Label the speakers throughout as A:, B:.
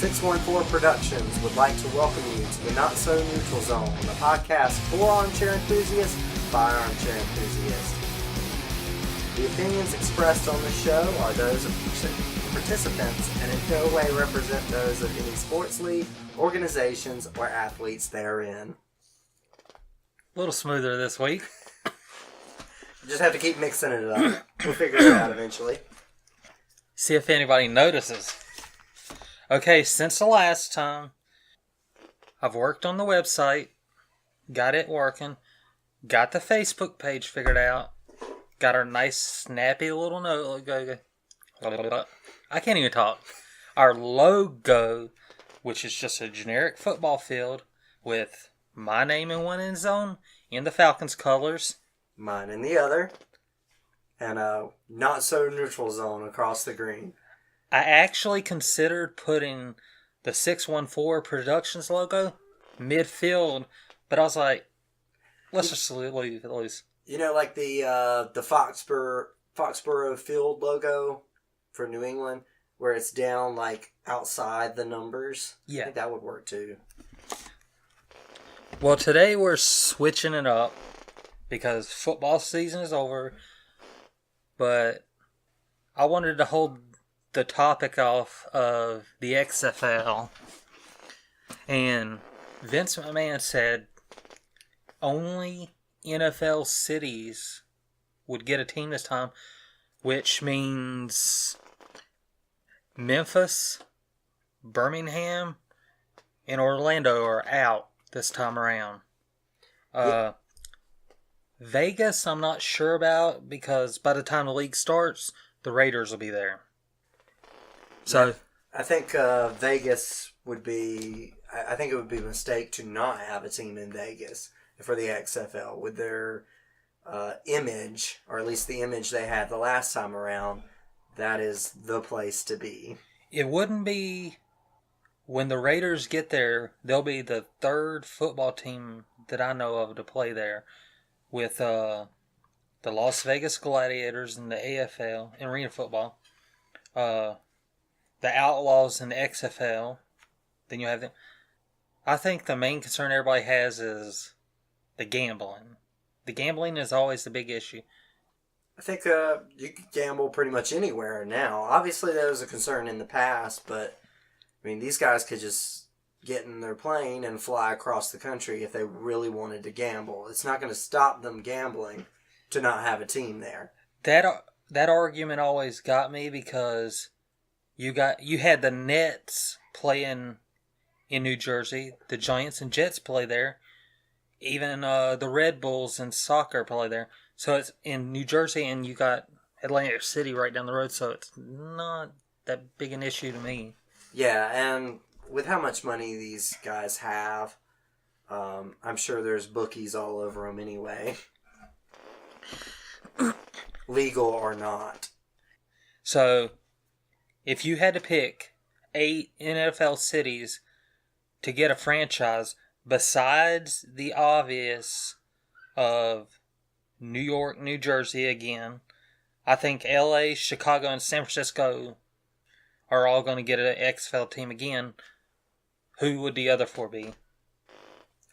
A: 614 Productions would like to welcome you to the Not So Neutral Zone, a podcast for armchair enthusiasts by armchair enthusiasts. The opinions expressed on this show are those of participants and in no way represent those of any sports league, organizations, or athletes therein.
B: A little smoother this week.
A: Just have to keep mixing it up. We'll figure it out eventually.
B: See if anybody notices. Okay, since the last time, I've worked on the website, got it working, got the Facebook page figured out, got our nice snappy little logo. I can't even talk. Our logo, which is just a generic football field with my name in one end zone in the Falcons colors.
A: Mine in the other. And a not so neutral zone across the green.
B: I actually considered putting the 614 Productions logo midfield, but I was like, let's just leave it loose.
A: You know, like the Foxborough Field logo for New England, where it's down like outside the numbers.
B: Yeah,
A: I think that would work too.
B: Well, today we're switching it up because football season is over, but I wanted to hold the topic off of the XFL, and Vince McMahon said only NFL cities would get a team this time, which means Memphis, Birmingham, and Orlando are out this time around. Vegas, I'm not sure about because by the time the league starts, the Raiders will be there. So
A: yeah, I think Vegas would be. I think it would be a mistake to not have a team in Vegas for the XFL with their image, or at least the image they had the last time around. That is the place to be.
B: It wouldn't be when the Raiders get there. They'll be the third football team that I know of to play there, with the Las Vegas Gladiators in the AFL, in arena football. The Outlaws in the XFL. Then you have them. I think the main concern everybody has is the gambling. The gambling is always the big issue.
A: I think you can gamble pretty much anywhere now. Obviously, that was a concern in the past, but I mean, these guys could just get in their plane and fly across the country if they really wanted to gamble. It's not going to stop them gambling to not have a team there.
B: That argument always got me because you had the Nets playing in New Jersey, the Giants and Jets play there, even the Red Bulls in soccer play there. So it's in New Jersey, and you got Atlantic City right down the road, so it's not that big an issue to me.
A: Yeah, and with how much money these guys have, I'm sure there's bookies all over them anyway. Legal or not.
B: So, if you had to pick 8 NFL cities to get a franchise, besides the obvious of New York, New Jersey again, I think LA, Chicago, and San Francisco are all going to get an XFL team again. Who would the other 4 be?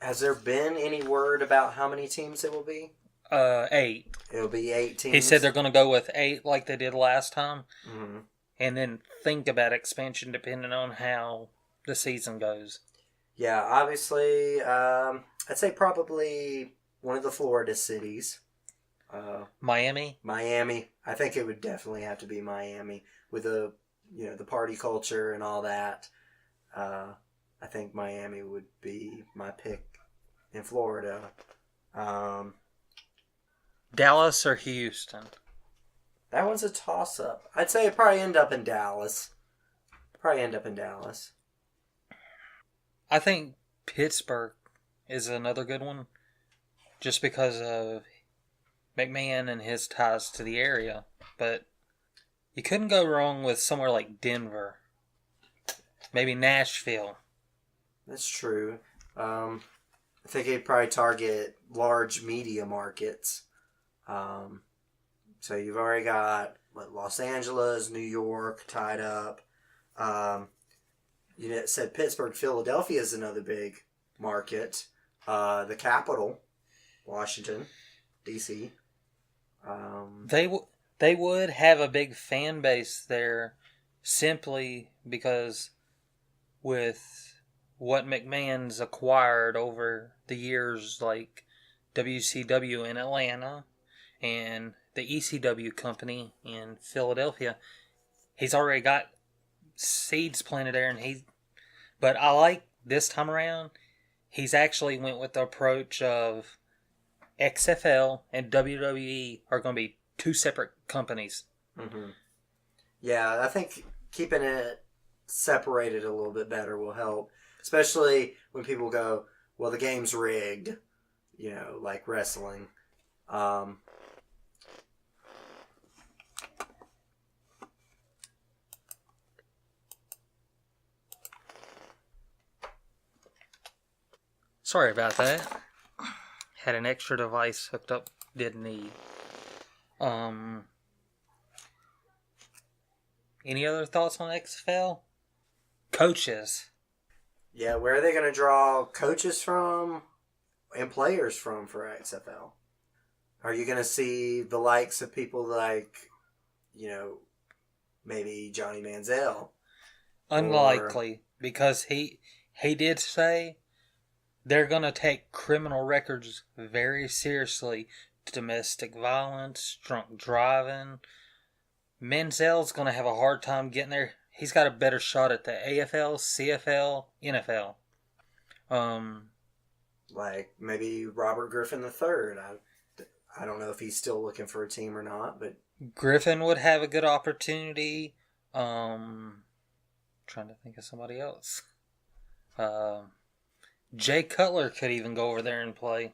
A: Has there been any word about how many teams it will be?
B: 8.
A: It'll be 8 teams.
B: He said they're going to go with 8 like they did last time.
A: Mm-hmm.
B: And then think about expansion depending on how the season goes.
A: Yeah, obviously, I'd say probably one of the Florida cities.
B: Miami?
A: Miami. I think it would definitely have to be Miami with the party culture and all that. I think Miami would be my pick in Florida.
B: Dallas or Houston?
A: That one's a toss-up. I'd say it'd probably end up in Dallas.
B: I think Pittsburgh is another good one. Just because of McMahon and his ties to the area. But you couldn't go wrong with somewhere like Denver. Maybe Nashville.
A: That's true. I think it'd probably target large media markets. So you've already got Los Angeles, New York tied up. You know, it said Pittsburgh, Philadelphia is another big market. The capital, Washington, D.C.
B: They would have a big fan base there simply because with what McMahon's acquired over the years, like WCW in Atlanta and the ECW company in Philadelphia, he's already got seeds planted there, but I like this time around, he's actually went with the approach of XFL and WWE are going to be two separate companies.
A: Mm-hmm. Yeah, I think keeping it separated a little bit better will help, especially when people go, well, the game's rigged, you know, like wrestling.
B: Sorry about that. Had an extra device hooked up, didn't need. Any other thoughts on XFL? Coaches.
A: Yeah, where are they going to draw coaches from and players from for XFL? Are you going to see the likes of people like, you know, maybe Johnny Manziel?
B: Unlikely, because he did say they're going to take criminal records very seriously. Domestic violence, drunk driving. Manziel's going to have a hard time getting there. He's got a better shot at the AFL, CFL, NFL.
A: Like maybe Robert Griffin III. I don't know if he's still looking for a team or not, but
B: Griffin would have a good opportunity. Trying to think of somebody else. Jay Cutler could even go over there and play.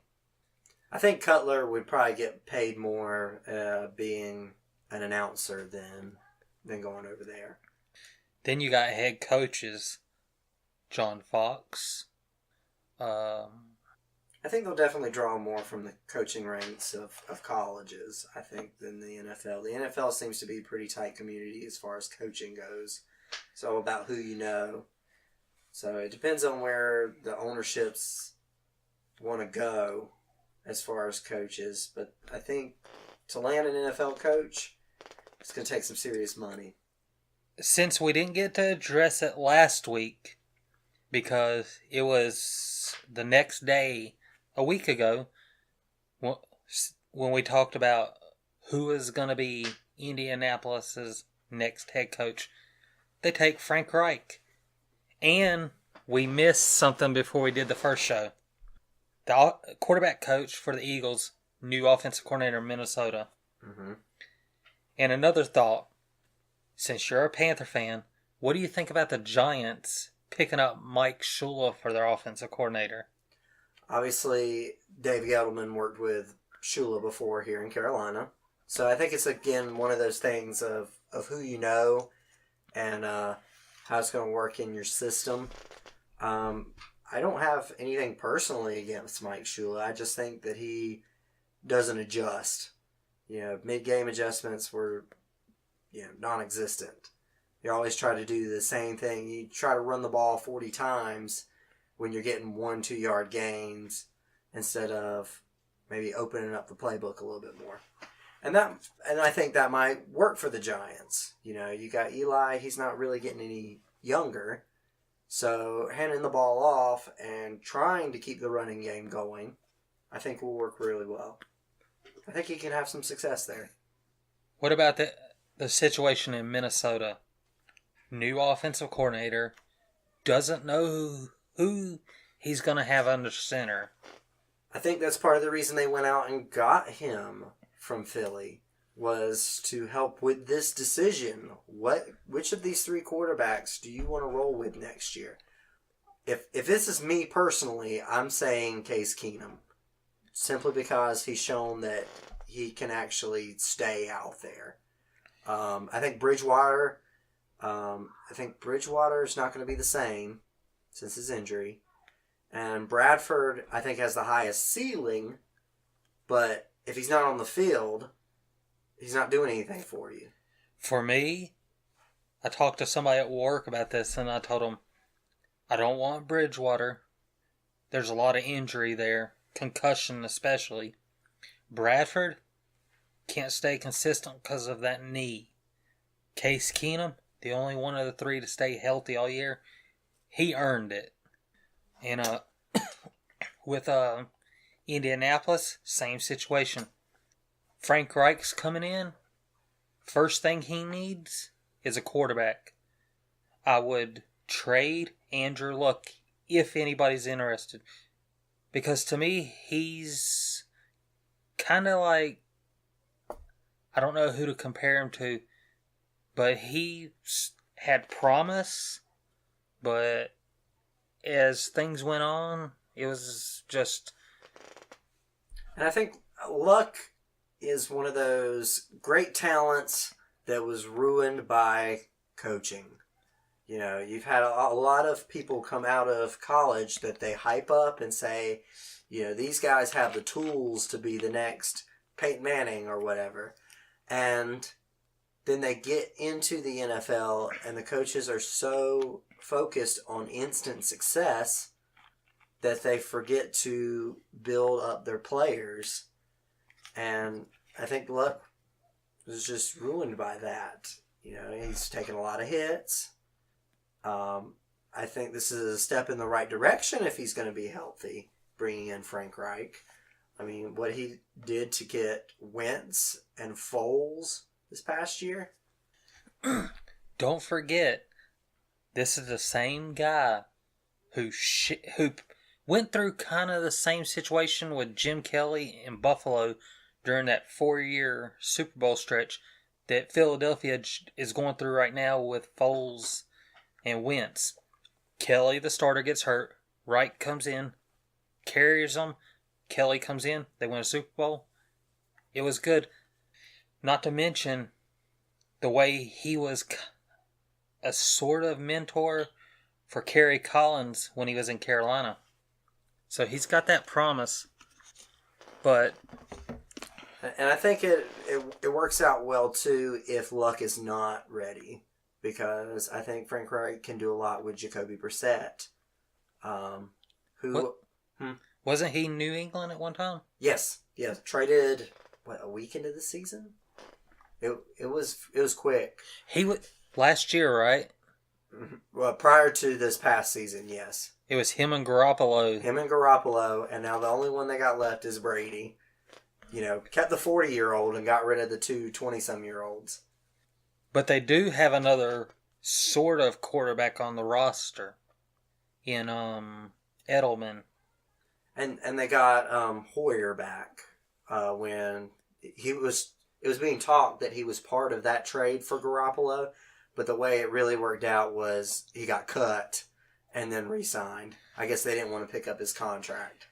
A: I think Cutler would probably get paid more being an announcer than going over there.
B: Then you got head coaches, John Fox.
A: I think they'll definitely draw more from the coaching ranks of colleges, I think, than the NFL. The NFL seems to be a pretty tight community as far as coaching goes. It's all about who you know. So it depends on where the ownerships want to go as far as coaches. But I think to land an NFL coach, it's going to take some serious money.
B: Since we didn't get to address it last week, because it was the next day, a week ago, when we talked about who is going to be Indianapolis's next head coach, they take Frank Reich. And we missed something before we did the first show. The quarterback coach for the Eagles, new offensive coordinator in Minnesota.
A: Mm-hmm.
B: And another thought, since you're a Panther fan, what do you think about the Giants picking up Mike Shula for their offensive coordinator?
A: Obviously, Dave Gettleman worked with Shula before here in Carolina. So I think it's, again, one of those things of who you know and how it's going to work in your system. I don't have anything personally against Mike Shula. I just think that he doesn't adjust. You know, mid-game adjustments were, non-existent. You always try to do the same thing. You try to run the ball 40 times when you're getting 1-2 yard gains instead of maybe opening up the playbook a little bit more. And I think that might work for the Giants. You know, you got Eli, he's not really getting any younger. So handing the ball off and trying to keep the running game going, I think will work really well. I think he can have some success there.
B: What about the situation in Minnesota? New offensive coordinator, doesn't know who he's going to have under center.
A: I think that's part of the reason they went out and got him from Philly, was to help with this decision. Which of these three quarterbacks do you want to roll with next year? If this is me personally, I'm saying Case Keenum, simply because he's shown that he can actually stay out there. I think Bridgewater is not going to be the same since his injury. And Bradford, I think, has the highest ceiling, but if he's not on the field, he's not doing anything for you.
B: For me, I talked to somebody at work about this, and I told them, I don't want Bridgewater. There's a lot of injury there, concussion especially. Bradford can't stay consistent because of that knee. Case Keenum, the only one of the three to stay healthy all year, he earned it. And with Indianapolis, same situation. Frank Reich's coming in. First thing he needs is a quarterback. I would trade Andrew Luck if anybody's interested. Because to me, he's kind of like, I don't know who to compare him to, but he had promise, but as things went on, it was just...
A: And I think Luck is one of those great talents that was ruined by coaching. You know, you've had a lot of people come out of college that they hype up and say, you know, these guys have the tools to be the next Peyton Manning or whatever. And then they get into the NFL and the coaches are so focused on instant success that they forget to build up their players. And I think Luck was just ruined by that. You know, he's taken a lot of hits. I think this is a step in the right direction if he's going to be healthy, bringing in Frank Reich. I mean, what he did to get Wentz and Foles this past year.
B: Don't forget, this is the same guy who went through kind of the same situation with Jim Kelly in Buffalo during that 4-year Super Bowl stretch that Philadelphia is going through right now with Foles and Wentz. Kelly, the starter, gets hurt. Wright comes in, carries them. Kelly comes in. They win a Super Bowl. It was good. Not to mention the way he was a sort of mentor for Kerry Collins when he was in Carolina. So he's got that promise. But...
A: And I think it works out well, too, if Luck is not ready. Because I think Frank Reich can do a lot with Jacoby Brissett.
B: Wasn't he New England at one time?
A: Yes. Traded, a week into the season? It was quick.
B: Last year, right?
A: Well, prior to this past season, yes.
B: It was him and Garoppolo.
A: And now the only one they got left is Brady. You know, kept the 40-year-old and got rid of the two 20-some-year-olds.
B: But they do have another sort of quarterback on the roster in Edelman.
A: And they got Hoyer back when it was being talked that he was part of that trade for Garoppolo, but the way it really worked out was he got cut and then re-signed. I guess they didn't want to pick up his contract.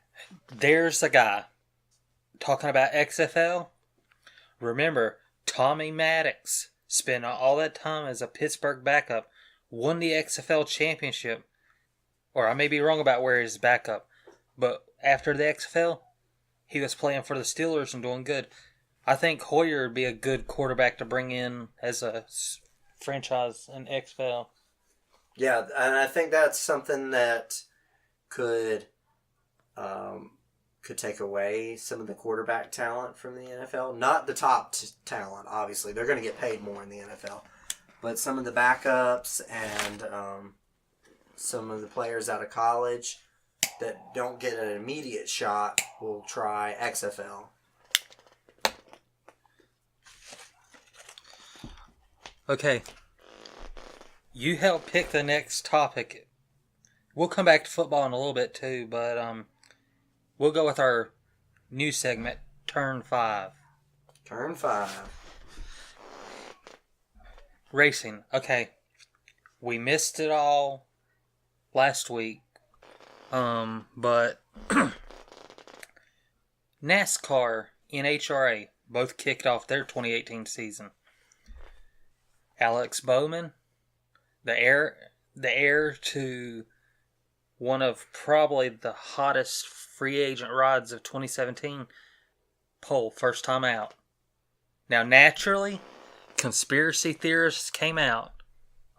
B: There's a guy talking about XFL. Remember, Tommy Maddox spent all that time as a Pittsburgh backup, won the XFL championship, or I may be wrong about where he's backup, but after the XFL, he was playing for the Steelers and doing good. I think Hoyer would be a good quarterback to bring in as a franchise in XFL.
A: Yeah, and I think that's something that could take away some of the quarterback talent from the NFL. Not the top talent, obviously. They're going to get paid more in the NFL. But some of the backups and some of the players out of college that don't get an immediate shot will try XFL.
B: Okay. You help pick the next topic. We'll come back to football in a little bit too, but we'll go with our new segment, Turn 5.
A: Turn 5.
B: Racing. Okay. We missed it all last week. But NASCAR, NHRA, both kicked off their 2018 season. Alex Bowman, the heir to one of probably the hottest free agent rides of 2017, pole first time out. Now, naturally, conspiracy theorists came out.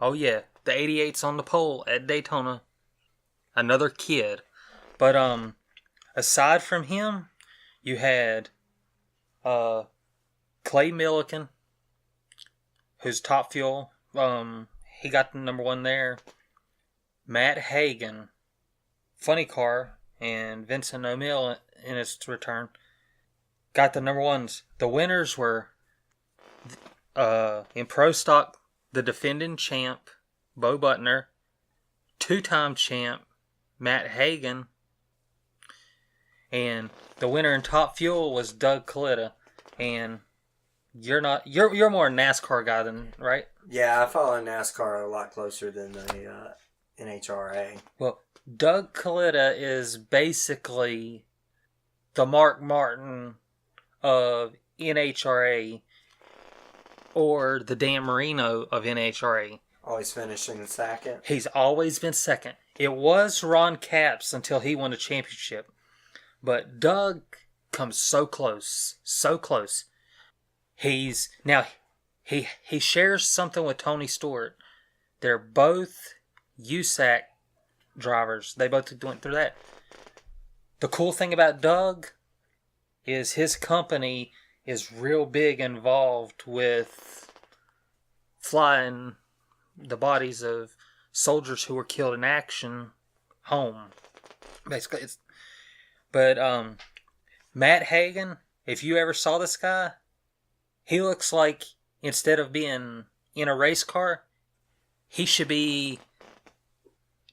B: Oh yeah, the 88's on the pole at Daytona. another kid. But aside from him, you had Clay Millican, who's Top Fuel. He got the number 1 there. Matt Hagan, Funny Car, and Vincent O'Neill in his return got the number 1s. The winners were in Pro Stock, the defending champ, Bo Butner, 2-time champ, Matt Hagan, and the winner in Top Fuel was Doug Coletta. And you're more a NASCAR guy than, right?
A: Yeah, I follow NASCAR a lot closer than the NHRA.
B: Well, Doug Coletta is basically the Mark Martin of NHRA or the Dan Marino of NHRA.
A: Always finishing second.
B: He's always been second. It was Ron Capps until he won a championship. But Doug comes so close. So close. He shares something with Tony Stewart. They're both USAC drivers. They both went through that. The cool thing about Doug is his company is real big involved with flying the bodies of soldiers who were killed in action home. Basically, Matt Hagan, if you ever saw this guy, he looks like instead of being in a race car, he should be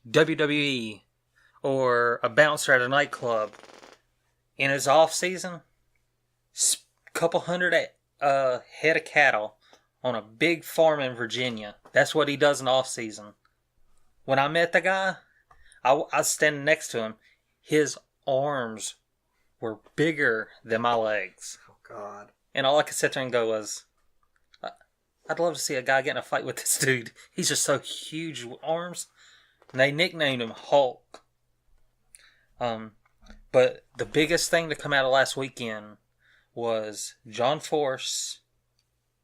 B: WWE or a bouncer at a nightclub. In his off season, couple hundred head of cattle on a big farm in Virginia. That's what he does in off season. When I met the guy, I was standing next to him. His arms were bigger than my legs.
A: Oh, God.
B: And all I could sit there and go was, I'd love to see a guy get in a fight with this dude. He's just so huge with arms. And they nicknamed him Hulk. But the biggest thing to come out of last weekend was John Force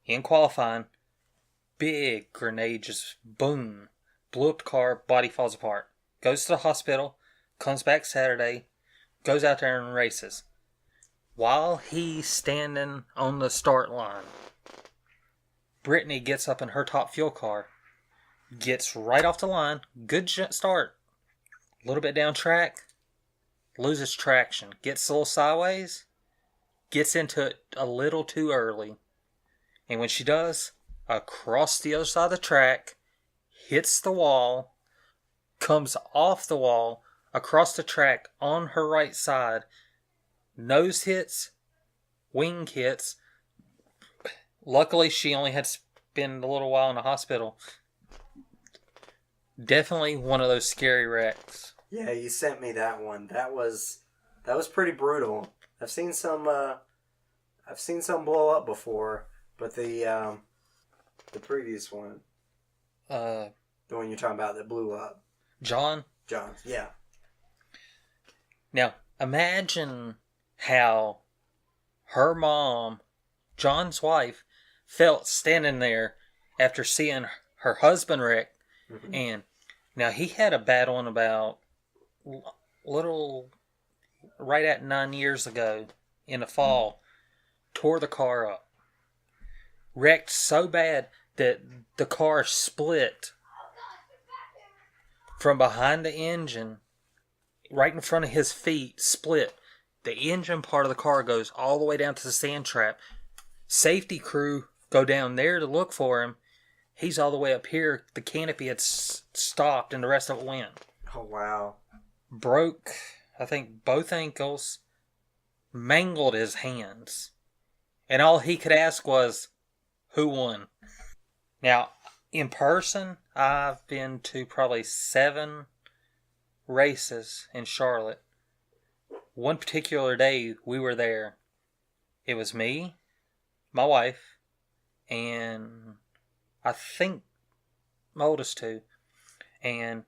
B: in qualifying. Big grenade, just boom. Blew up the car, body falls apart. Goes to the hospital, comes back Saturday, goes out there and races. While he's standing on the start line, Brittany gets up in her Top Fuel car, gets right off the line, good start. A little bit down track, loses traction, gets a little sideways, gets into it a little too early. And when she does, across the other side of the track, hits the wall, comes off the wall, across the track on her right side, nose hits, wing hits. Luckily, she only had to spend a little while in the hospital. Definitely one of those scary wrecks.
A: Yeah, you sent me that one. That was pretty brutal. I've seen some blow up before, but the previous one, the one you're talking about that blew up.
B: John,
A: yeah.
B: Now, imagine how her mom, John's wife, felt standing there after seeing her husband wreck. Mm-hmm. And now he had a bad one about right at 9 years ago in the fall. Tore the car up. Wrecked so bad that the car split from behind the engine, right in front of his feet, split. The engine part of the car goes all the way down to the sand trap. Safety crew go down there to look for him. He's all the way up here. The canopy had stopped and the rest of it went.
A: Oh, wow.
B: Broke, I think, both ankles. Mangled his hands. And all he could ask was, who won? Now, in person, I've been to probably 7 races in Charlotte. One particular day, we were there. It was me, my wife, and I think my oldest 2. And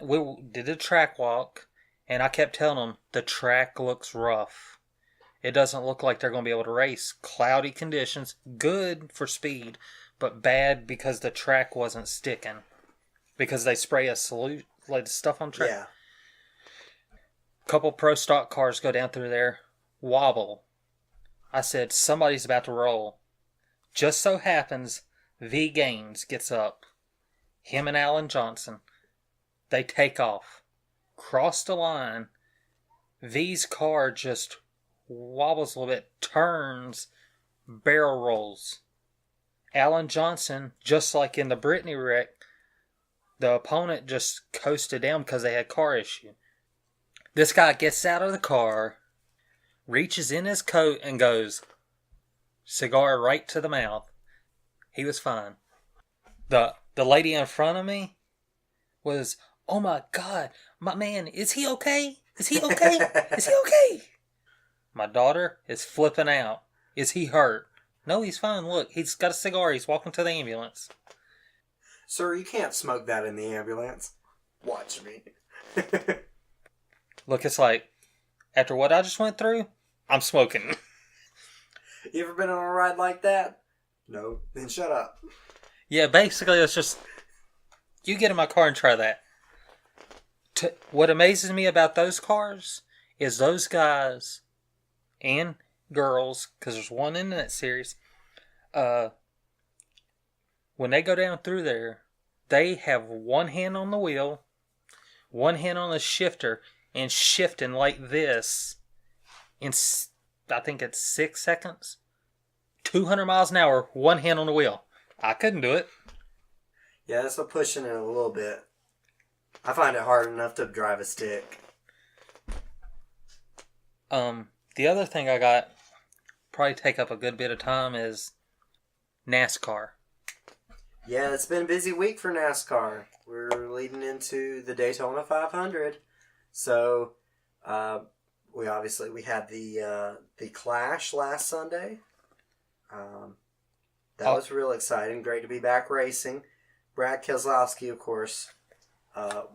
B: we did a track walk, and I kept telling them, the track looks rough. It doesn't look like they're going to be able to race. Cloudy conditions, good for speed, but bad because the track wasn't sticking. Because they spray a stuff on track. Yeah. Couple pro stock cars go down through there, wobble. I said, somebody's about to roll. Just so happens, V Gaines gets up. Him and Alan Johnson. They take off. Cross the line. V's car just wobbles a little bit, turns, barrel rolls. Alan Johnson, just like in the Brittany wreck, the opponent just coasted down because they had car issue. This guy gets out of the car, reaches in his coat and goes, cigar right to the mouth. He was fine. The lady in front of me was, oh my God, my man, is he okay? Is he okay? Is he okay? My daughter is flipping out. Is he hurt? No, he's fine. Look, he's got a cigar. He's walking to the ambulance.
A: Sir, you can't smoke that in the ambulance. Watch me.
B: Look, it's like, after what I just went through, I'm smoking.
A: You ever been on a ride like that? No. Then shut up.
B: Yeah, basically, it's just, you get in my car and try that. What amazes me about those cars is those guys and girls, because there's one in that series, when they go down through there, they have one hand on the wheel, one hand on the shifter, and shifting like this in, I think it's 6 seconds. 200 miles an hour, one hand on the wheel. I couldn't do it.
A: Yeah, that's what pushing it a little bit. I find it hard enough to drive a stick.
B: The other thing I got, probably take up a good bit of time, is NASCAR.
A: Yeah, it's been a busy week for NASCAR. We're leading into the Daytona 500. So, we had the Clash last Sunday. That was real exciting. Great to be back racing. Brad Keselowski, of course,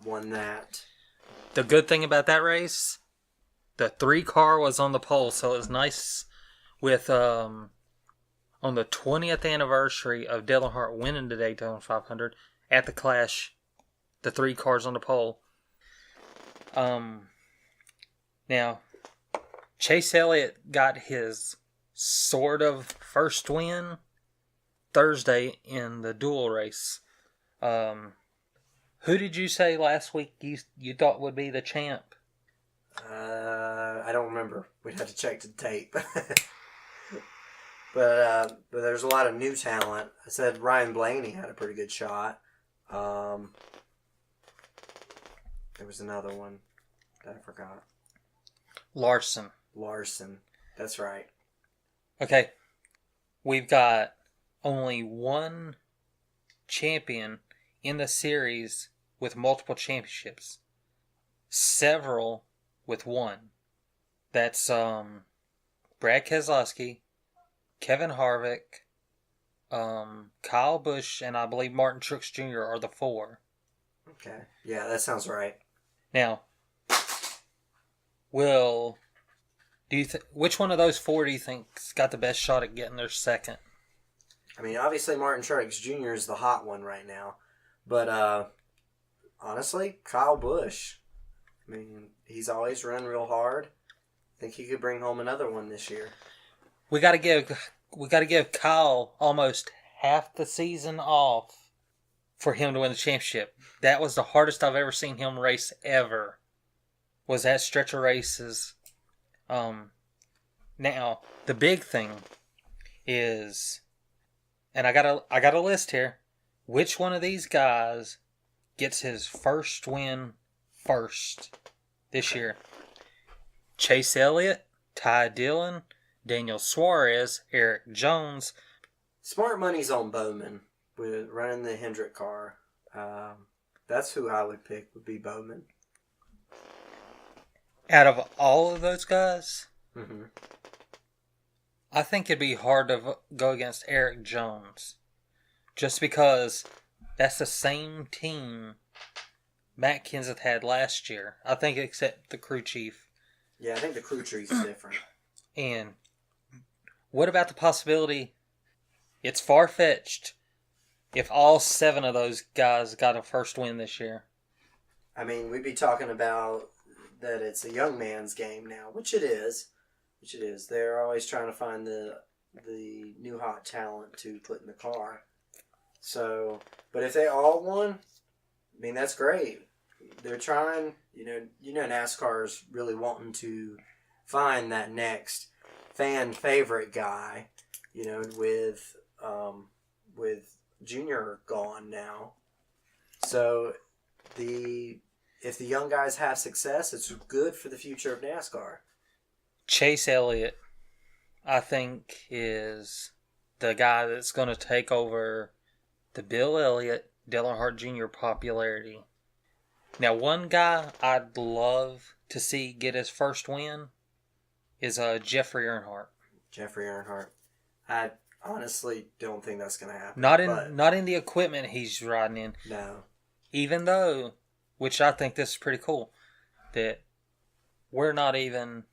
A: won that.
B: The good thing about that race, the 3 car was on the pole, so it was nice with on the 20th anniversary of Dale Earnhardt winning the Daytona 500 at the Clash, the 3 cars on the pole. Now, Chase Elliott got his sort of first win Thursday in the dual race. Who did you say last week you thought would be the champ?
A: I don't remember. We'd have to check the tape. But there's a lot of new talent. I said Ryan Blaney had a pretty good shot. There was another one that I forgot.
B: Larson.
A: That's right.
B: Okay. We've got only one champion in the series with multiple championships. Several with one. That's Brad Keselowski, Kevin Harvick, Kyle Busch, and I believe Martin Truex Jr. are the 4.
A: Okay. Yeah, that sounds right.
B: Now, which one of those 4 do you think's got the best shot at getting their second?
A: I mean, obviously Martin Truex Jr. is the hot one right now. But honestly, Kyle Busch. I mean, he's always run real hard. I think he could bring home another one this year.
B: We got to give Kyle almost half the season off for him to win the championship. That was the hardest I've ever seen him race ever. Was that stretch of races. Now the big thing is, and I got a list here. Which one of these guys gets his first win first this year? Chase Elliott, Ty Dillon, Daniel Suarez, Eric Jones.
A: Smart money's on Bowman with running the Hendrick car. That's who I would pick, would be Bowman.
B: Out of all of those guys,
A: mm-hmm.
B: I think it'd be hard to go against Eric Jones. Just because that's the same team Matt Kenseth had last year. I think except the crew chief.
A: Yeah, I think the crew chief's different.
B: And what about the possibility, it's far-fetched, if all 7 of those guys got a first win this year?
A: I mean, we'd be talking about that it's a young man's game now, which it is. They're always trying to find the new hot talent to put in the car. So, but if they all won, I mean, that's great. They're trying, NASCAR is really wanting to find that next fan favorite guy, with Junior gone now. So if the young guys have success, it's good for the future of NASCAR.
B: Chase Elliott, I think, is the guy that's going to take over the Bill Elliott, Dale Earnhardt Jr. popularity. Now, one guy I'd love to see get his first win is Jeffrey Earnhardt.
A: Jeffrey Earnhardt. I honestly don't think that's going to happen.
B: Not in the equipment he's riding in.
A: No.
B: Even though, which I think this is pretty cool, that we're not even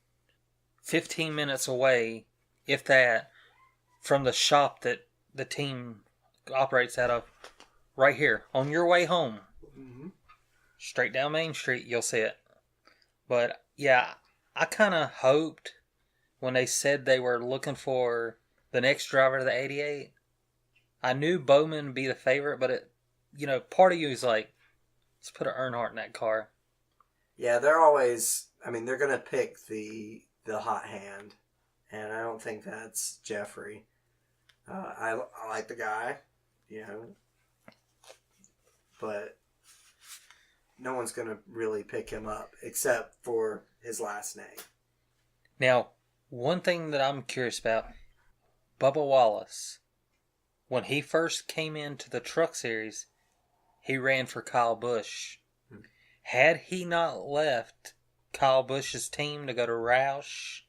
B: 15 minutes away, if that, from the shop that the team operates out of, right here, on your way home.
A: Mm-hmm.
B: Straight down Main Street, you'll see it. But, yeah, I kind of hoped when they said they were looking for the next driver of the 88, I knew Bowman would be the favorite, but, part of you is like, let's put an Earnhardt in that car.
A: Yeah, they're always, they're going to pick the hot hand, and I don't think that's Jeffrey. I like the guy, but no one's going to really pick him up except for his last name.
B: Now, one thing that I'm curious about, Bubba Wallace, when he first came into the Truck Series, he ran for Kyle Busch. Had he not left Kyle Busch's team to go to Roush,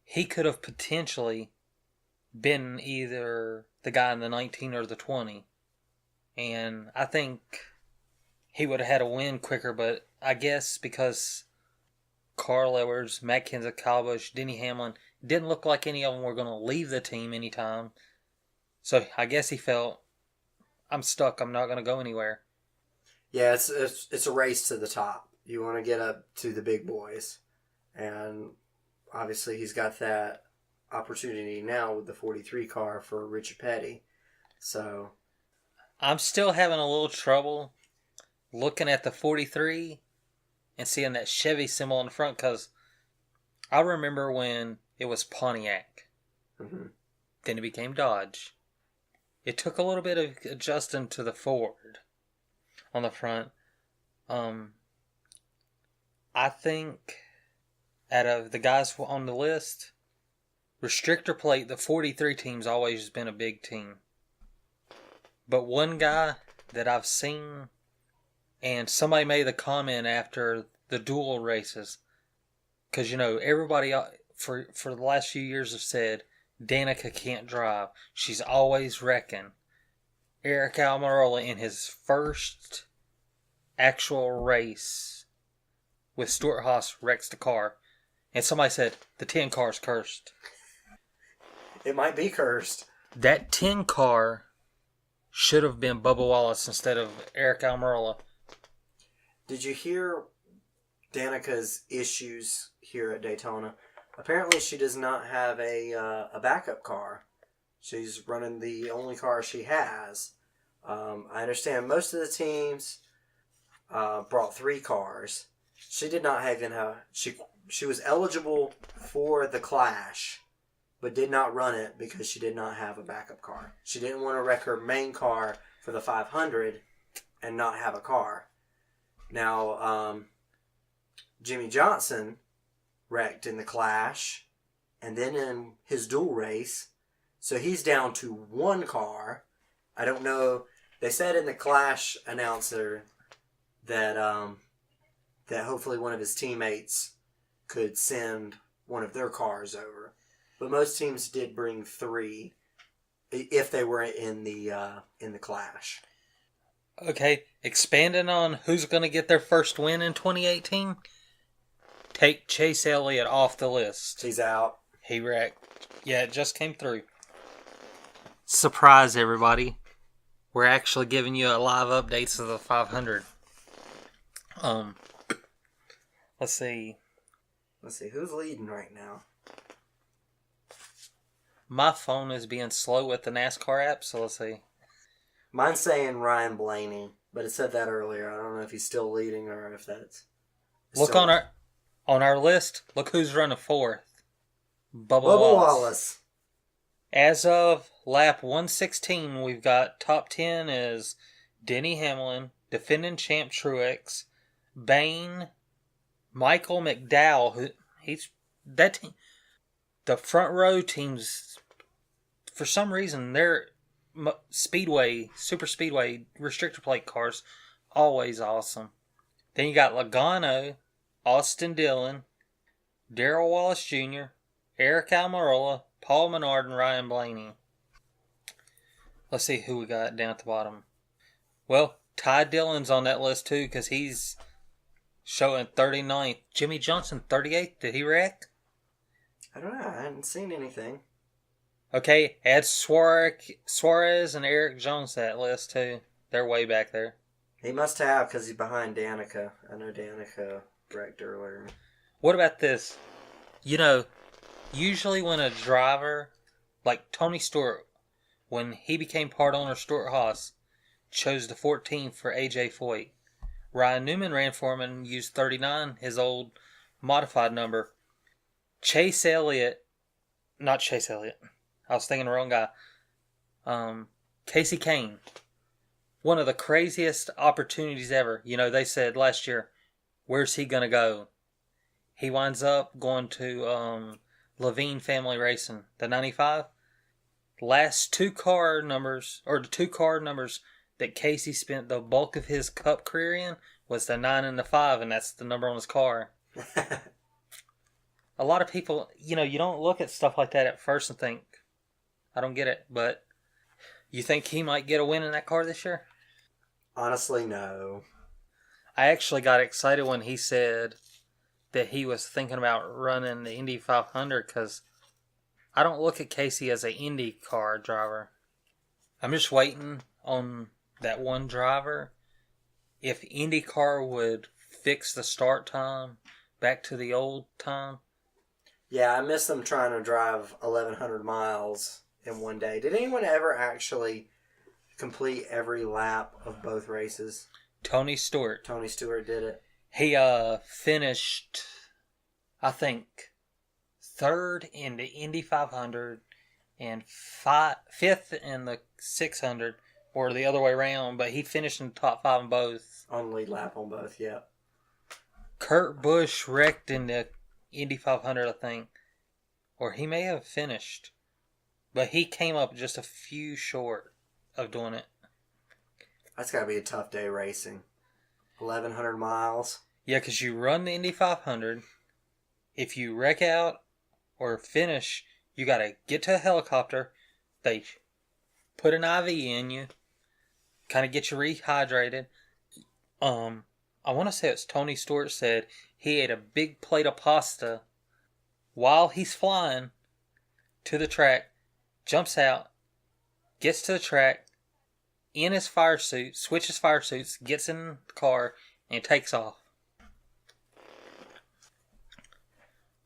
B: he could have potentially been either the guy in the 19 or the 20. And I think he would have had a win quicker, but I guess because Carl Edwards, Matt Kenseth, Kyle Busch, Denny Hamlin, didn't look like any of them were going to leave the team anytime. So I guess he felt, I'm stuck, I'm not going to go anywhere.
A: Yeah, it's a race to the top. You want to get up to the big boys. And obviously he's got that opportunity now with the 43 car for Richard Petty. So
B: I'm still having a little trouble looking at the 43 and seeing that Chevy symbol in the front, because I remember when it was Pontiac.
A: Mm-hmm. Then
B: it became Dodge. It took a little bit of adjusting to the Ford on the front. I think out of the guys on the list, restrictor plate, the 43 team's always been a big team. But one guy that I've seen, and somebody made the comment after the dual races, because, everybody for the last few years have said, Danica can't drive. She's always wrecking. Eric Almirola, in his first actual race with Stuart Haas, wrecks the car. And somebody said, the 10 car's cursed.
A: It might be cursed.
B: That 10 car should have been Bubba Wallace instead of Eric Almirola.
A: Did you hear Danica's issues here at Daytona? Apparently she does not have a backup car. She's running the only car she has. I understand most of the teams brought 3 cars. She did not have she was eligible for the Clash, but did not run it because she did not have a backup car. She didn't want to wreck her main car for the 500 and not have a car. Now, Jimmy Johnson wrecked in the Clash and then in his dual race. So he's down to 1 car. I don't know. They said in the Clash announcer that that hopefully one of his teammates could send one of their cars over. But most teams did bring 3 if they were in the Clash.
B: Okay, expanding on who's going to get their first win in 2018, take Chase Elliott off the list.
A: He's out.
B: He wrecked. Yeah, it just came through. Surprise, everybody. We're actually giving you a live updates of the 500. Let's see.
A: Who's leading right now?
B: My phone is being slow with the NASCAR app, so let's see.
A: Mine's saying Ryan Blaney, but it said that earlier. I don't know if he's still leading or if that's...
B: Look on our list. Look who's running fourth. Bubba
A: Bubba
B: Wallace.
A: Wallace.
B: As of lap 116, we've got top 10 is Denny Hamlin, defending champ Truex, Bane, Michael McDowell, who he's that team. The front row teams, for some reason, they're speedway, super speedway, restrictor plate cars, always awesome. Then you got Logano, Austin Dillon, Darrell Wallace Jr., Eric Almirola, Paul Menard, and Ryan Blaney. Let's see who we got down at the bottom. Well, Ty Dillon's on that list too because he's showing 39th. Jimmy Johnson, 38th. Did he wreck?
A: I don't know. I hadn't seen anything.
B: Okay, add Suarez and Eric Jones to that list too. They're way back there.
A: He must have because he's behind Danica. I know Danica wrecked earlier.
B: What about this? You know, usually when a driver, like Tony Stewart, when he became part owner of Stuart Haas, chose the 14 for AJ Foyt. Ryan Newman ran for him and used 39, his old modified number. Chase Elliott, not Chase Elliott, I was thinking the wrong guy. Casey Kane, one of the craziest opportunities ever. You know, they said last year, where's he going to go? He winds up going to Levine Family Racing, the 95. Last two car numbers that Casey spent the bulk of his Cup career in was the 9 and the 5, and that's the number on his car. A lot of people, you know, you don't look at stuff like that at first and think, I don't get it, but you think he might get a win in that car this year?
A: Honestly, no.
B: I actually got excited when he said that he was thinking about running the Indy 500 because I don't look at Casey as an Indy car driver. I'm just waiting on that one driver. If IndyCar would fix the start time back to the old time.
A: Yeah, I miss them trying to drive 1,100 miles in one day. Did anyone ever actually complete every lap of both races?
B: Tony Stewart.
A: Tony Stewart did it.
B: He finished, I think, third in the Indy 500 and fifth in the 600, or the other way around, but he finished in the top 5 in both.
A: On lead lap on both, yeah.
B: Kurt Busch wrecked in the Indy 500, I think. Or he may have finished. But he came up just a few short of doing it.
A: That's got to be a tough day racing. 1,100 miles.
B: Yeah, because you run the Indy 500. If you wreck out or finish, you got to get to a helicopter. They put an IV in you. Kind of get you rehydrated. I want to say it's Tony Stewart said he ate a big plate of pasta while he's flying to the track, jumps out, gets to the track, in his fire suit, switches fire suits, gets in the car, and takes off.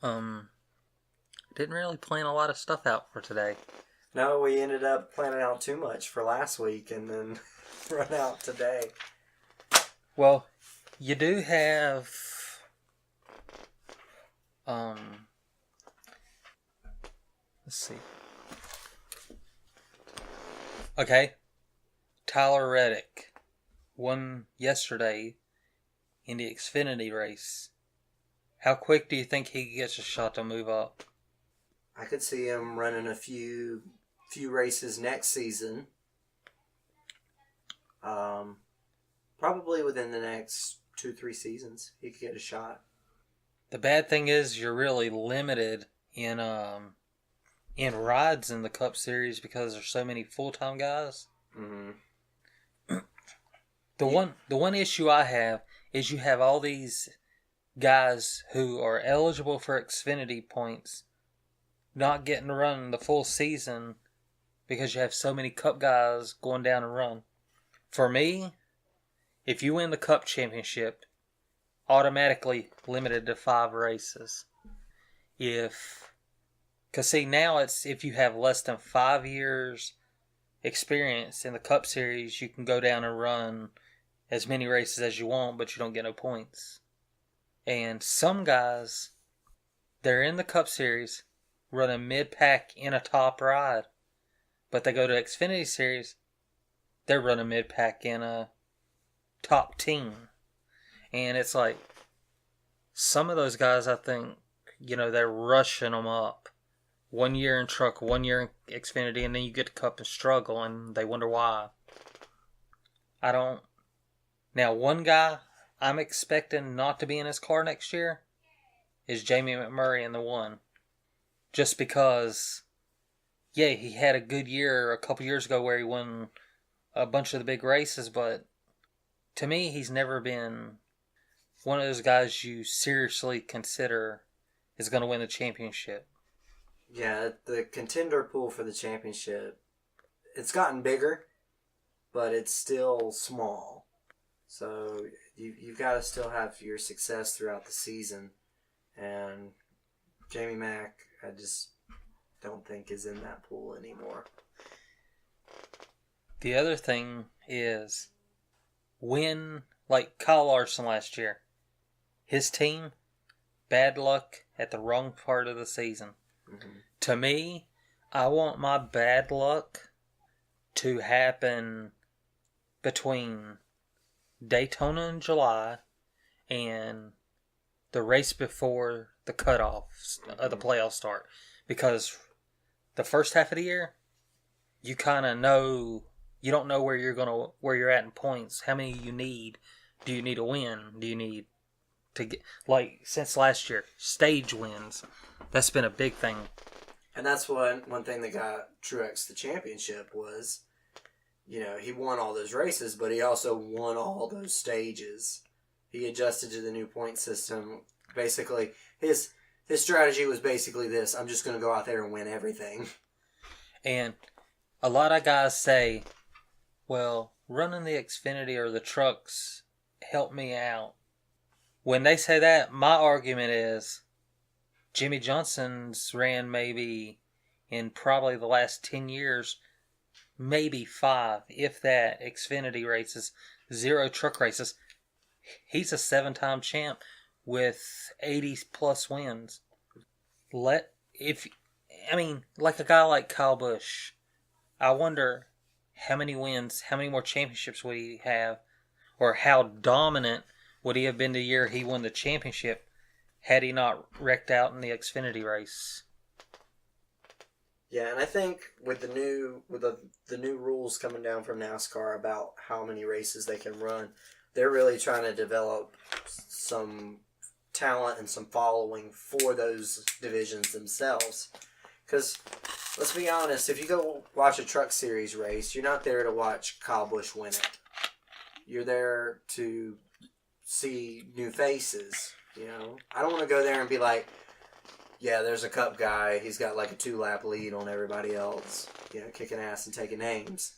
B: Didn't really plan a lot of stuff out for today.
A: No, we ended up planning out too much for last week and then run out today.
B: Well, you do have let's see. Okay. Tyler Reddick won yesterday in the Xfinity race. How quick do you think he gets a shot to move up?
A: I could see him running a few races next season. Probably within the next 2-3 seasons, he could get a shot.
B: The bad thing is you're really limited in rides in the Cup Series because there's so many full-time guys.
A: Mm-hmm.
B: The one issue I have is you have all these guys who are eligible for Xfinity points not getting to run the full season because you have so many Cup guys going down and run. For me, if you win the Cup Championship, automatically limited to 5 races. Because see, now it's if you have less than 5 years experience in the Cup Series, you can go down and run as many races as you want, but you don't get no points. And some guys, they're in the Cup Series, running mid-pack in a top ride. But they go to Xfinity Series, they're running mid-pack in a top team. And it's like, some of those guys, I think, they're rushing them up. 1 year in truck, 1 year in Xfinity, and then you get to Cup and struggle, and they wonder why. Now, one guy I'm expecting not to be in his car next year is Jamie McMurray in the 1. Just because, yeah, he had a good year a couple years ago where he won a bunch of the big races, but to me, he's never been one of those guys you seriously consider is going to win the championship.
A: Yeah, the contender pool for the championship, it's gotten bigger, but it's still small. So you've got to still have your success throughout the season. And Jamie Mack, I just don't think is in that pool anymore.
B: The other thing is, like Kyle Larson last year, his team, bad luck at the wrong part of the season. Mm-hmm. To me, I want my bad luck to happen between Daytona in July and the race before the cutoffs of the playoffs start. Because the first half of the year, you kind of know, you don't know where you're at in points. How many you need? Do you need a win? Do you need to get, like, since last year, stage wins? That's been a big thing.
A: And that's one thing that got Truex the championship was, he won all those races, but he also won all those stages. He adjusted to the new point system. Basically, his strategy was basically this: I'm just going to go out there and win everything.
B: And a lot of guys say, well, running the Xfinity or the trucks helped me out. When they say that, my argument is Jimmy Johnson's ran maybe in probably the last 10 years, maybe 5, if that, Xfinity races, 0 truck races. He's a 7-time champ with 80 plus wins. Like a guy like Kyle Busch, I wonder how many wins, how many more championships would he have, or how dominant would he have been the year he won the championship had he not wrecked out in the Xfinity race.
A: Yeah, and I think with the new rules coming down from NASCAR about how many races they can run, they're really trying to develop some talent and some following for those divisions themselves. Because, let's be honest, if you go watch a Truck Series race, you're not there to watch Kyle Busch win it. You're there to see new faces, I don't want to go there and be like, yeah, there's a Cup guy, he's got like a 2-lap lead on everybody else, kicking ass and taking names.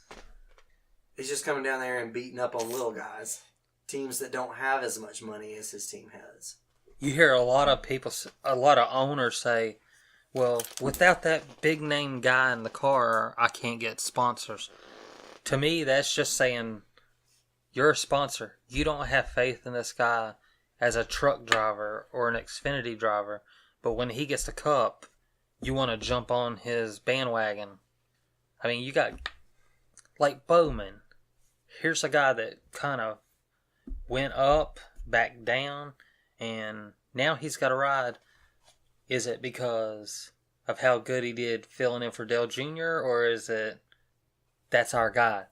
A: He's just coming down there and beating up on little guys. Teams that don't have as much money as his team has.
B: You hear a lot of owners say, well, without that big name guy in the car, I can't get sponsors. To me, that's just saying, you're a sponsor. You don't have faith in this guy as a truck driver or an Xfinity driver, but when he gets the Cup, you want to jump on his bandwagon. I mean, you got, like Bowman. Here's a guy that kind of went up, back down, and now he's got a ride. Is it because of how good he did filling in for Dale Jr., or is it, that's our guy,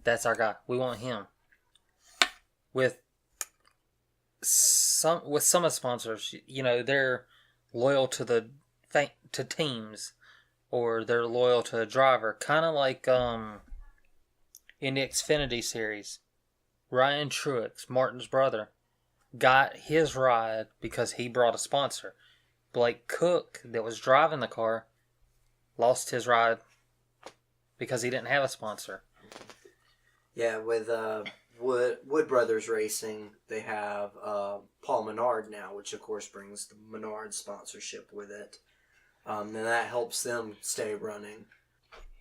B: we want him? With some of the sponsors, they're loyal to to teams, or they're loyal to a driver. Kind of like in the Xfinity series, Ryan Truex, Martin's brother, got his ride because he brought a sponsor. Blake Cook, that was driving the car, lost his ride because he didn't have a sponsor.
A: Yeah, with Wood Brothers Racing, they have Paul Menard now, which of course brings the Menard sponsorship with it. And that helps them stay running.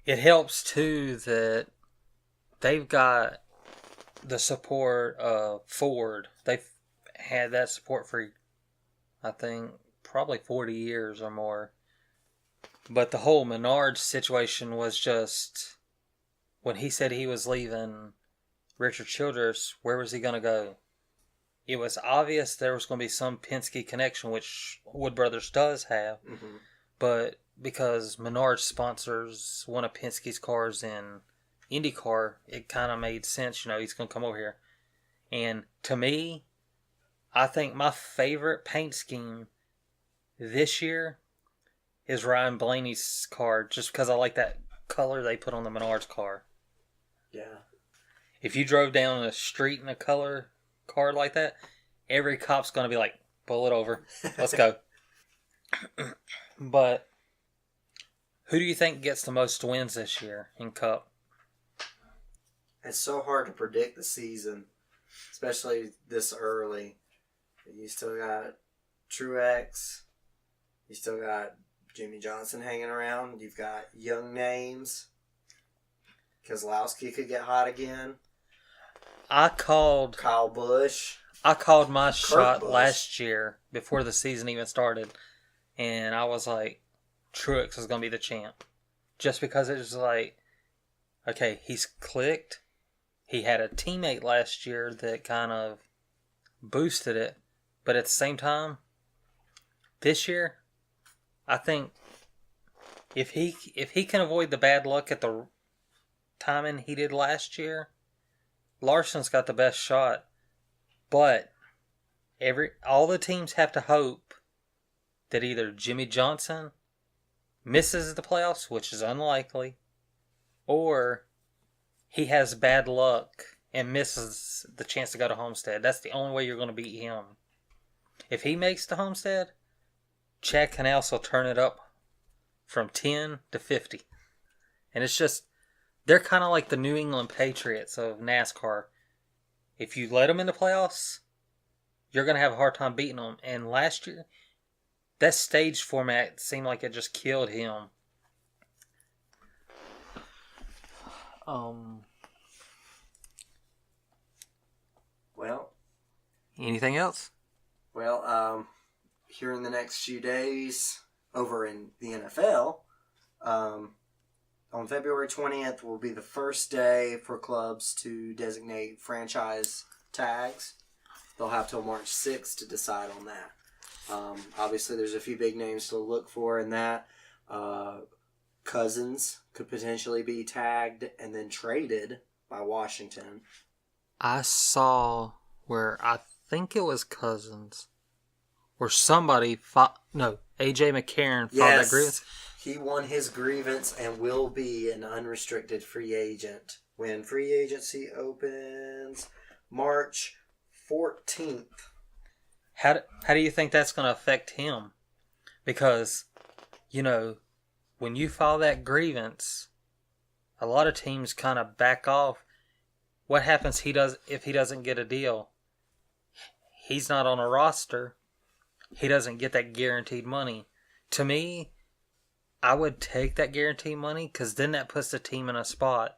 B: It helps too that they've got the support of Ford. They've had that support for, I think, probably 40 years or more. But the whole Menard situation was just, when he said he was leaving Richard Childress, where was he going to go? It was obvious there was going to be some Penske connection, which Wood Brothers does have.
A: Mm-hmm.
B: But because Menard sponsors one of Penske's cars in IndyCar, it kind of made sense, he's going to come over here. And to me, I think my favorite paint scheme this year is Ryan Blaney's car, just because I like that color they put on the Menard's car.
A: Yeah.
B: If you drove down a street in a color car like that, every cop's going to be like, pull it over. Let's go. But who do you think gets the most wins this year in Cup?
A: It's so hard to predict the season, especially this early. You still got Truex. You still got Jimmy Johnson hanging around. You've got young names. Keselowski could get hot again. Kyle Busch.
B: I called my shot
A: Busch.
B: last year before the season even started. And I was like, Truex is going to be the champ. Just because it was like, okay, he's clicked. He had a teammate last year that kind of boosted it. But at the same time, this year, I think if he can avoid the bad luck at the timing he did last year, Larson's got the best shot. But all the teams have to hope that either Jimmy Johnson misses the playoffs, which is unlikely, or he has bad luck and misses the chance to go to Homestead. That's the only way you're going to beat him. If he makes the Homestead, Chad Knaus will turn it up from 10 to 50. And it's just, they're kind of like the New England Patriots of NASCAR. If you let them in the playoffs, you're going to have a hard time beating them. And last year, that stage format seemed like it just killed him.
A: Well,
B: anything else?
A: Well, here in the next few days, over in the NFL, on February 20th will be the first day for clubs to designate franchise tags. They'll have till March 6th to decide on that. Obviously, there's a few big names to look for in that. Cousins could potentially be tagged and then traded by Washington.
B: I saw where I think it was Cousins or somebody AJ McCarron filed that grievance.
A: He won his grievance and will be an unrestricted free agent when free agency opens March 14th.
B: How do you think that's going to affect him? Because, when you file that grievance, a lot of teams kind of back off. What happens if he doesn't get a deal? He's not on a roster. He doesn't get that guaranteed money. To me, I would take that guaranteed money because then that puts the team in a spot.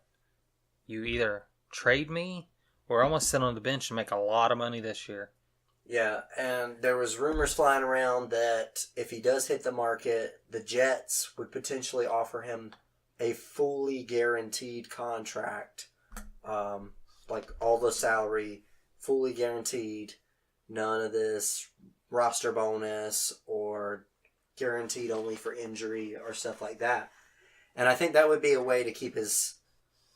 B: You either trade me or I'm going to sit on the bench and make a lot of money this year.
A: Yeah, and there was rumors flying around that if he does hit the market, the Jets would potentially offer him a fully guaranteed contract. Like all the salary, fully guaranteed. None of this roster bonus or guaranteed only for injury or stuff like that. And I think that would be a way to keep his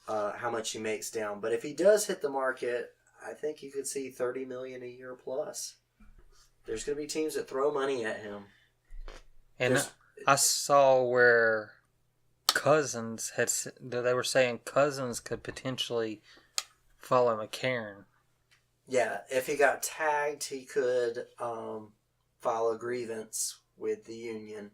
A: how much he makes down. But if he does hit the market, I think you could see $30 million a year plus. There's going to be teams that throw money at him.
B: And I saw where they were saying Cousins could potentially follow McCarron.
A: Yeah, if he got tagged, he could file a grievance with the union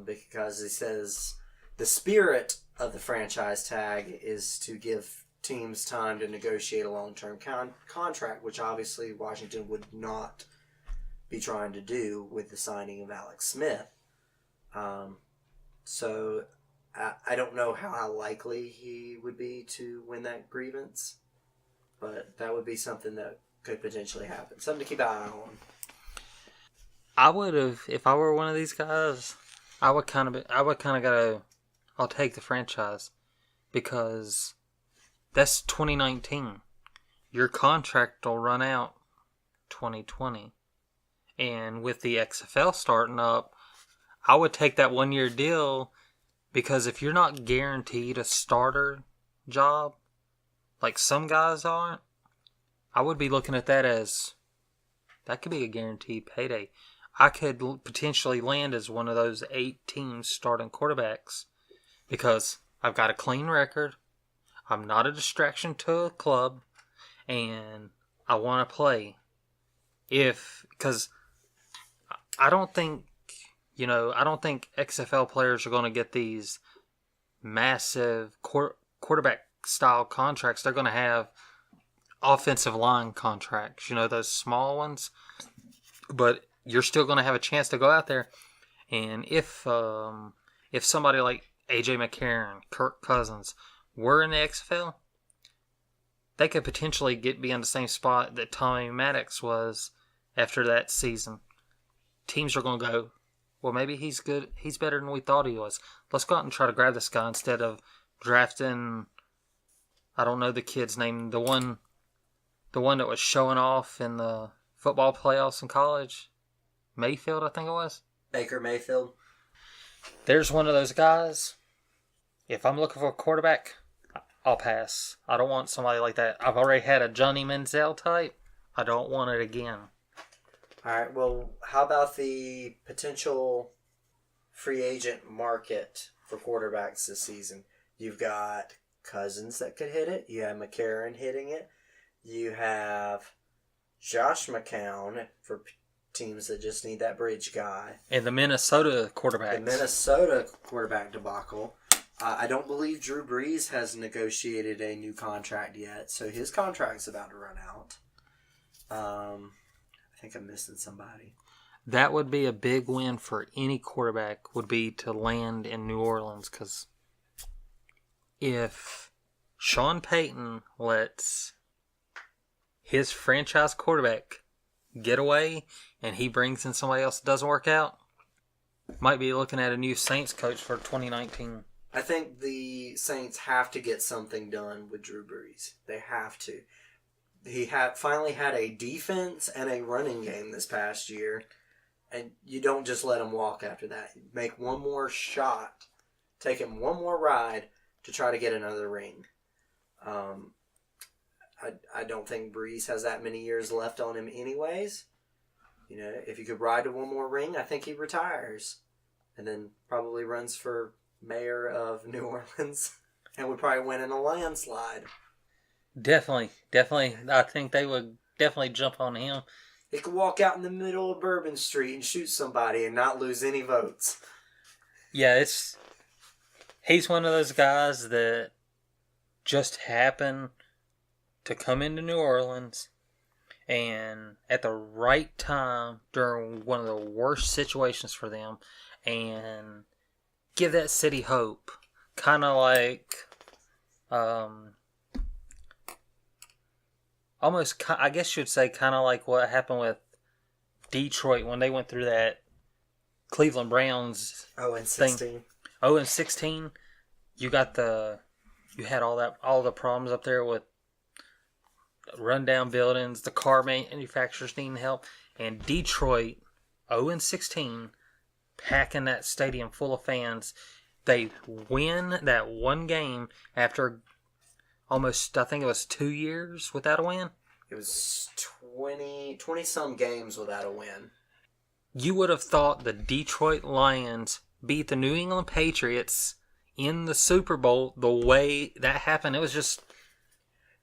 A: because he says the spirit of the franchise tag is to give teams time to negotiate a long-term contract, which obviously Washington would not be trying to do with the signing of Alex Smith. So I don't know how likely he would be to win that grievance, but that would be something that could potentially happen. Something to keep an eye on.
B: I would have, if I were one of these guys, I would kind of go, I'll take the franchise, because that's 2019. Your contract will run out 2020. And with the XFL starting up, I would take that 1-year deal, because if you're not guaranteed a starter job, like some guys aren't, I would be looking at that as, that could be a guaranteed payday. I could potentially land as one of those 8 teams starting quarterbacks, because I've got a clean record, I'm not a distraction to a club, and I want to play. Because I don't think XFL players are going to get these massive quarterback style contracts. They're going to have offensive line contracts, those small ones. But you're still going to have a chance to go out there. And if somebody like AJ McCarron, Kirk Cousins were in the XFL, they could potentially be in the same spot that Tommy Maddox was after that season. Teams are going to go, well, maybe he's good. He's better than we thought he was. Let's go out and try to grab this guy instead of drafting, I don't know the kid's name, the one that was showing off in the football playoffs in college. Mayfield, I think it was.
A: Baker Mayfield.
B: There's one of those guys. If I'm looking for a quarterback, I'll pass. I don't want somebody like that. I've already had a Johnny Manziel type. I don't want it again.
A: All right, well, how about the potential free agent market for quarterbacks this season? You've got Cousins that could hit it. You have McCarron hitting it. You have Josh McCown for teams that just need that bridge guy.
B: And the Minnesota quarterbacks.
A: The Minnesota quarterback debacle. I don't believe Drew Brees has negotiated a new contract yet, so his contract's about to run out. I think I'm missing somebody.
B: That would be a big win for any quarterback, would be to land in New Orleans, because if Sean Payton lets his franchise quarterback get away and he brings in somebody else that doesn't work out, might be looking at a new Saints coach for 2019.
A: I think the Saints have to get something done with Drew Brees. They have to. He finally had a defense and a running game this past year, and you don't just let him walk after that. Make one more shot, take him one more ride to try to get another ring. I don't think Brees has that many years left on him anyways. If he could ride to one more ring, I think he retires, and then probably runs for mayor of New Orleans and would probably win in a landslide.
B: Definitely. I think they would definitely jump on him.
A: He could walk out in the middle of Bourbon Street and shoot somebody and not lose any votes.
B: Yeah, he's one of those guys that just happened to come into New Orleans and at the right time during one of the worst situations for them and give that city hope. Kind of like almost, I guess you'd say, kind of like what happened with Detroit when they went through that Cleveland Browns
A: 0-16.
B: thing. 0-16. You had all the problems up there with rundown buildings, the car manufacturers needing help, and Detroit 0-16, packing that stadium full of fans. They win that one game after almost, I think it was 2 years without a win.
A: It was 20-some games without a win.
B: You would have thought the Detroit Lions beat the New England Patriots in the Super Bowl the way that happened. It was just...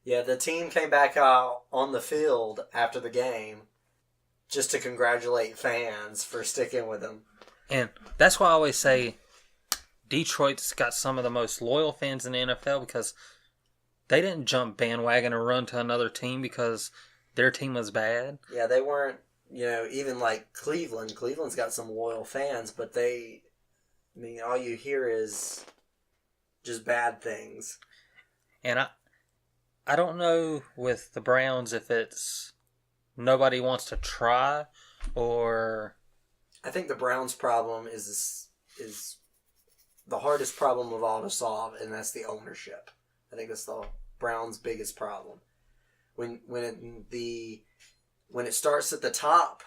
A: Yeah, the team came back out on the field after the game just to congratulate fans for sticking with them.
B: And that's why I always say Detroit's got some of the most loyal fans in the NFL, because they didn't jump bandwagon and run to another team because their team was bad.
A: Yeah, they weren't, even like Cleveland. Cleveland's got some loyal fans, but all you hear is just bad things.
B: And I don't know with the Browns if it's nobody wants to try or...
A: I think the Browns' problem is the hardest problem of all to solve, and that's the ownership. I think that's the Browns' biggest problem. When it starts at the top,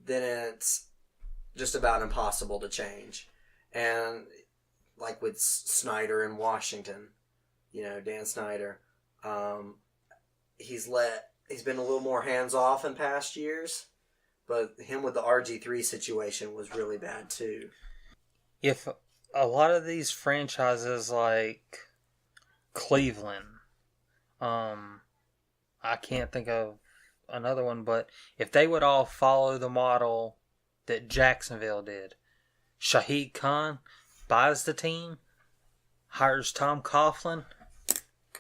A: then it's just about impossible to change. And like with Snyder in Washington, Dan Snyder, he's been a little more hands off in past years, but him with the RG3 situation was really bad too.
B: If a lot of these franchises like Cleveland, I can't think of another one, but if they would all follow the model that Jacksonville did, Shahid Khan buys the team, hires Tom Coughlin,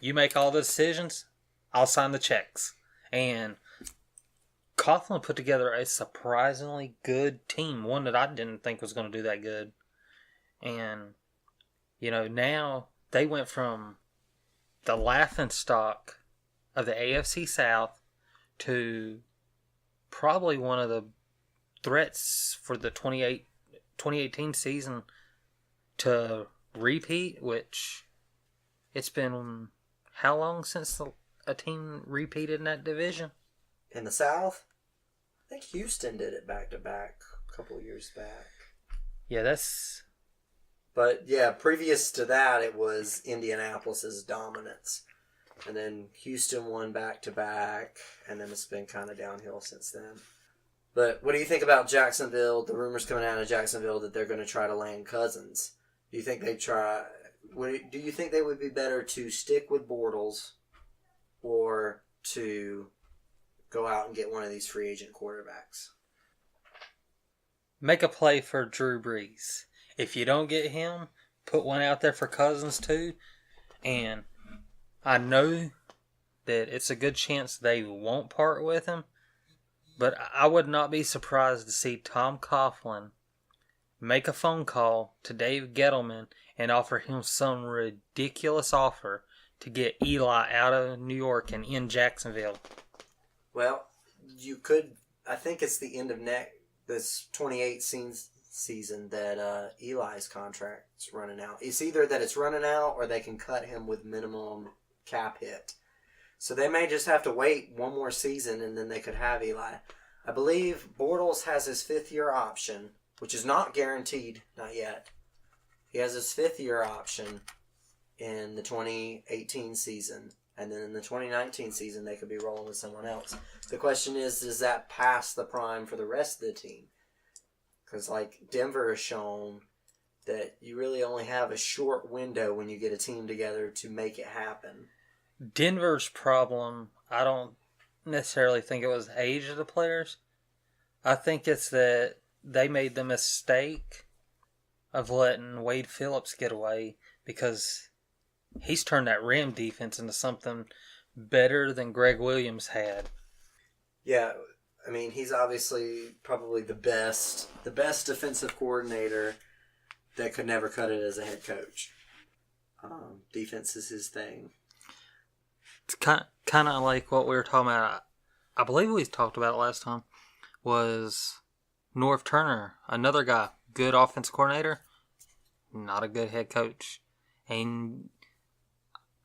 B: you make all the decisions, I'll sign the checks. And Coughlin put together a surprisingly good team, one that I didn't think was going to do that good. And, now they went from the laughingstock of the AFC South to probably one of the threats for the 2018 season to repeat, which it's been how long since a team repeated in that division?
A: In the South? I think Houston did it back-to-back a couple of years back.
B: Yeah, that's...
A: But, yeah, previous to that, it was Indianapolis's dominance. And then Houston won back-to-back, and then it's been kind of downhill since then. But what do you think about Jacksonville? The rumors coming out of Jacksonville that they're going to try to land Cousins. Do you think they try... Do you think they would be better to stick with Bortles or to go out and get one of these free agent quarterbacks?
B: Make a play for Drew Brees. If you don't get him, put one out there for Cousins too. And I know that it's a good chance they won't part with him, but I would not be surprised to see Tom Coughlin make a phone call to Dave Gettleman and offer him some ridiculous offer to get Eli out of New York and in Jacksonville.
A: Well, you could... I think it's the end of this 2018 season that Eli's contract's running out. It's either that it's running out or they can cut him with minimum cap hit. So they may just have to wait one more season and then they could have Eli. I believe Bortles has his 5th-year option, which is not guaranteed, not yet. He has his 5th-year option in the 2018 season. And then in the 2019 season, they could be rolling with someone else. The question is, does that pass the prime for the rest of the team? Because, Denver has shown that you really only have a short window when you get a team together to make it happen.
B: Denver's problem, I don't necessarily think it was the age of the players. I think it's that they made the mistake of letting Wade Phillips get away because he's turned that Ram defense into something better than Greg Williams had.
A: Yeah, I mean, he's obviously probably the best defensive coordinator that could never cut it as a head coach. Defense is his thing.
B: It's kind of like what we were talking about. I believe we talked about it last time. Was Norv Turner, another guy, good offense coordinator, not a good head coach. And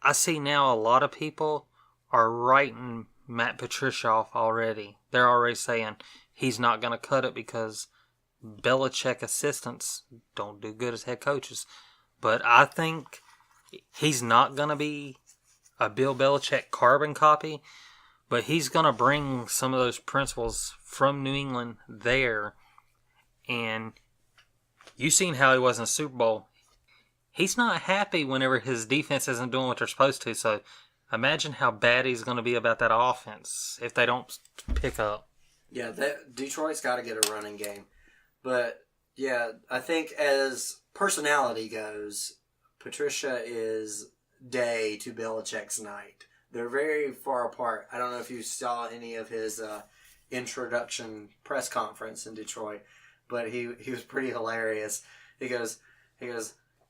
B: I see now a lot of people are writing Matt Patricia off already. They're already saying he's not going to cut it because Belichick assistants don't do good as head coaches. But I think he's not going to be a Bill Belichick carbon copy, but he's going to bring some of those principles from New England there. And you've seen how he was in the Super Bowl. He's not happy whenever his defense isn't doing what they're supposed to. So imagine how bad he's going to be about that offense if they don't pick up.
A: Yeah, Detroit's got to get a running game. But, yeah, I think as personality goes, Patricia is day to Belichick's night. They're very far apart. I don't know if you saw any of his introduction press conference in Detroit, but he was pretty hilarious. He goes,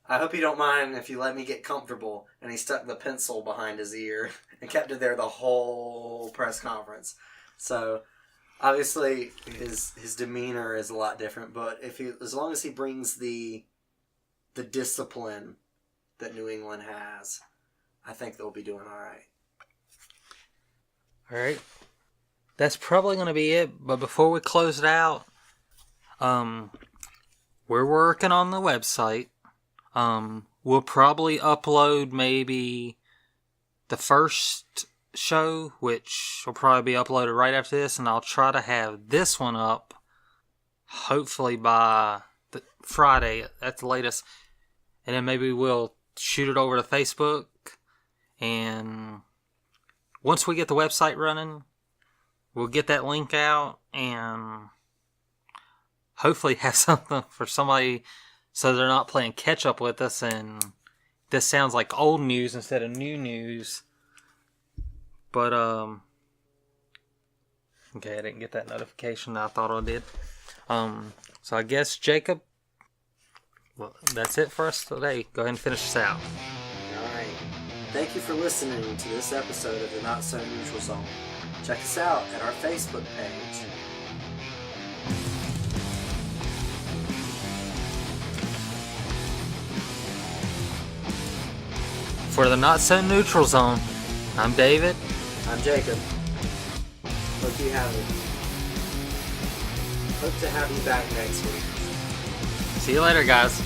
A: I hope you don't mind if you let me get comfortable. And he stuck the pencil behind his ear and kept it there the whole press conference. So obviously his demeanor is a lot different, but as long as he brings the discipline that New England has, I think they'll be doing all right.
B: All right. That's probably going to be it. But before we close it out, we're working on the website. We'll probably upload maybe the first show, which will probably be uploaded right after this, and I'll try to have this one up hopefully by Friday at the latest. And then maybe we'll shoot it over to Facebook, and once we get the website running, we'll get that link out and hopefully have something for somebody so they're not playing catch up with us and this sounds like old news instead of new news. But, okay, I didn't get that notification. I thought I did. So I guess, Jacob, well, that's it for us today. Go ahead and finish this out.
A: Alright. Thank you for listening to this episode of the Not So Neutral Zone. Check us out at our Facebook page.
B: For the Not So Neutral Zone, I'm David.
A: I'm Jacob. Hope to have you back next week.
B: See you later, guys.